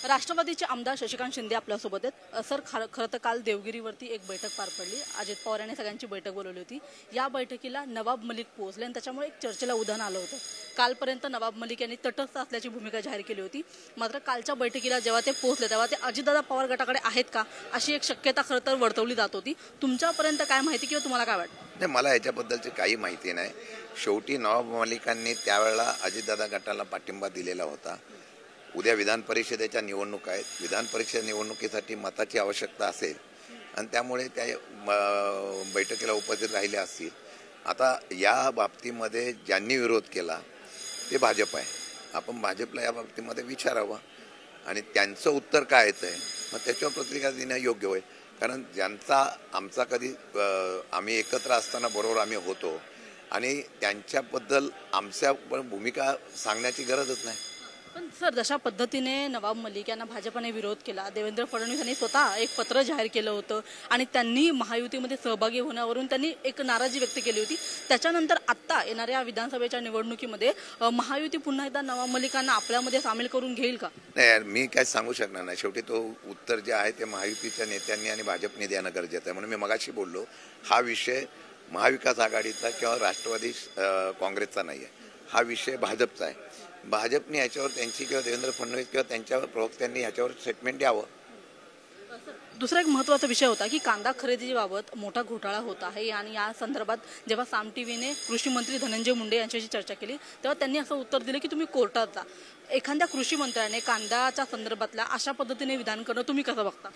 राष्ट्रवादीचे आमदार शशिकांत शिंदे आपल्यासोबत आहेत। सर, खरं तर काल देवगिरीवरती एक बैठक पार पडली। अजित पवार यांनी सगळ्यांची बैठक बोलवली होती। या बैठकीला नवाब मलिक पोहोचले आणि त्याच्यामुळे एक चर्चेला उधाण आलं होतं। कालपर्यंत नवाब मलिक यांनी तटस्थ असल्याची भूमिका जाहीर केली होती, मात्र कालच्या बैठकीला जेव्हा ते पोहोचले तेव्हा ते अजितदादा पवार गटाकडे आहेत का अशी एक शक्यता खरं तर वर्तवली जात होती। तुमच्यापर्यंत काय माहिती किंवा तुम्हाला काय वाटतं? नाही, मला याच्याबद्दलची काही माहिती नाही। शेवटी नवाब मलिकांनी त्यावेळेला अजितदादा गटाला पाठिंबा दिलेला होता। उद्या विधान परिषदेच्या निवडणुका आहेत। विधान परिषद निवडणुकीसाठी मताची आवश्यकता असेल आणि त्यामुळे त्या बैठकीला उपस्थित राहिले असतील। आता या बाबतीमध्ये ज्यांनी विरोध केला ते भाजप आहे। आपण भाजपला या बाबतीमध्ये विचारावं आणि त्यांचं उत्तर काय येतंय मग त्याच्यावर प्रतिक्रिया देणं योग्य होईल। कारण ज्यांचा आमचा कधी आम्ही एकत्र असताना बरोबर आम्ही होतो आणि त्यांच्याबद्दल आमच्या भूमिका सांगण्याची गरजच नाही। पण सर, जशा पद्धतीने नवाब मलिक यांना भाजपने विरोध केला, देवेंद्र फडणवीस यांनी स्वतः एक पत्र जाहीर केलं होतं आणि त्यांनी महायुतीमध्ये सहभागी होण्यावरून त्यांनी एक नाराजी व्यक्त केली होती। त्याच्यानंतर आत्ता येणाऱ्या विधानसभेच्या निवडणुकीमध्ये महायुती पुन्हा एकदा नवाब मलिकांना आपल्यामध्ये सामील करून घेईल का? नाही, मी काय सांगू शकणार नाही। शेवटी तो उत्तर जे आहे ते महायुतीच्या नेत्यांनी आणि भाजपने देणं गरजेचं आहे। म्हणून मी मगाशी बोललो, हा विषय महाविकास आघाडीचा किंवा राष्ट्रवादी काँग्रेसचा नाही आहे, हा विषय भाजपचा आहे। भाजपने याच्यावर त्यांची किंवा देवेंद्र फडणवीस किंवा त्यांच्या प्रवक्त्यांनी याच्यावर स्टेटमेंट द्यावं। दुसरा एक महत्त्वाचा विषय होता की कांदा खरेदीबाबत मोठा घोटाळा होत आहे आणि या संदर्भात जेव्हा साम टीव्हीने कृषी मंत्री धनंजय मुंडे यांच्याशी चर्चा केली तेव्हा त्यांनी असं उत्तर दिलं की तुम्ही कोर्टात जा। एखाद्या कृषी मंत्र्याने कांद्याच्या संदर्भातल्या अशा पद्धतीने विधान करणं तुम्ही कसं बघता?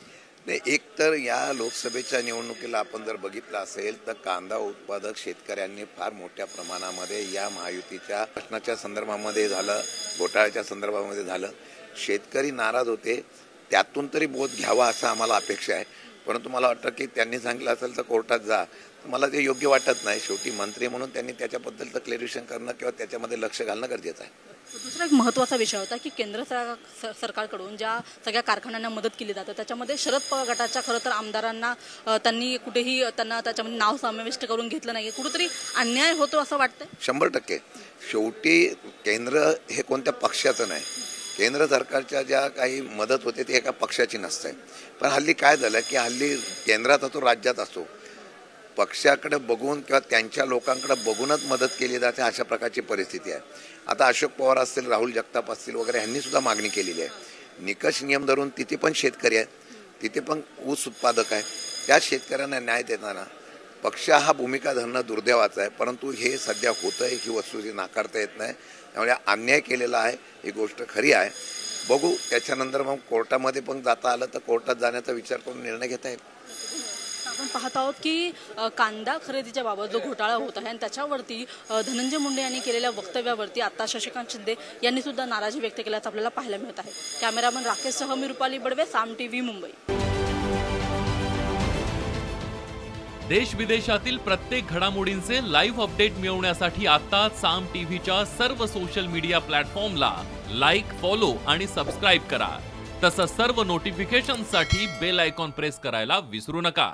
नाही, एक तर या लोकसभेच्या निवडणुकीला आपण जर बघितलं असेल तर कांदा उत्पादक शेतकऱ्यांनी फार मोठ्या प्रमाणामध्ये या महायुतीच्या प्रश्नाच्या संदर्भामध्ये झालं, घोटाळ्याच्या संदर्भामध्ये झालं। शेतकरी नाराज होते, त्यातून तरी बोध घ्यावा असं आम्हाला अपेक्षा आहे। परंतु मला वाटतं की त्यांनी सांगितलं असेल तर कोर्टात जा, मला ते योग्य वाटत नाही। शेवटी मंत्री म्हणून त्यांनी त्याच्याबद्दलचं क्लेरिफिकेशन करणं किंवा त्याच्यामध्ये लक्ष घालणं गरजेचं आहे। दुसरा एक महत्त्वाचा विषय होता की केंद्र सरकारकडून ज्या सगळ्या कारखान्यांना मदत केली जाते त्याच्यामध्ये शरद पवार गटाच्या खरं तर आमदारांना त्यांनी कुठेही त्यांना त्याच्यामध्ये नाव समाविष्ट करून घेतलं नाही। कुठेतरी अन्याय होतो असं वाटतंय? 100%। शेवटी केंद्र हे कोणत्या पक्षाचं नाही। केंद्र सरकारच्या ज्या काही मदत होते ती एका पक्षाची नसते। पण हल्ली काय झालं की हल्ली केंद्रात असो राज्यात असो पक्षाकडे बघून किंवा त्यांच्या लोकांकडे बघूनच मदत केली जाते, अशा प्रकारची परिस्थिती आहे। आता अशोक पवार असतील, राहुल जगताप असतील वगैरे यांनी सुद्धा मागणी केलेली आहे। निकष नियम धरून तिथे पण शेतकरी आहेत, तिथे पण ऊस उत्पादक आहे। त्या शेतकऱ्यांना न्याय देताना पक्ष हा भूमिका धरणं दुर्दैवाचं आहे। परंतु हे सध्या होतंय, ही वस्तुस्थिती नाकारता येत नाही। त्यामुळे अन्याय केलेला आहे ही गोष्ट खरी आहे। बघू त्याच्यानंतर मग कोर्टामध्ये पण जाता आलं तर कोर्टात जाण्याचा विचार करून निर्णय घेता येईल। आपण पाहत आहोत की कांदा खरेदीच्या बाबत जो घोटाळा होत आहे आणि त्याच्यावरती धनंजय मुंडे यांनी केलेल्या वक्तव्यावरती आता शशिकांत शिंदे यांनी सुद्धा नाराजी व्यक्त केल्याचं आपल्याला पाहायला मिळत आहे। कॅमेरामन राकेशसह मी रुपाली बडवे, साम टीव्ही, मुंबई। देश विदेशातील प्रत्येक घडामोडींचे लाईव्ह अपडेट मिळवण्यासाठी आता साम टीव्हीच्या सर्व सोशल मीडिया प्लॅटफॉर्मला लाईक, फॉलो आणि सबस्क्राईब करा। तसंच सर्व नोटिफिकेशनसाठी बेल आयकॉन प्रेस करायला विसरू नका।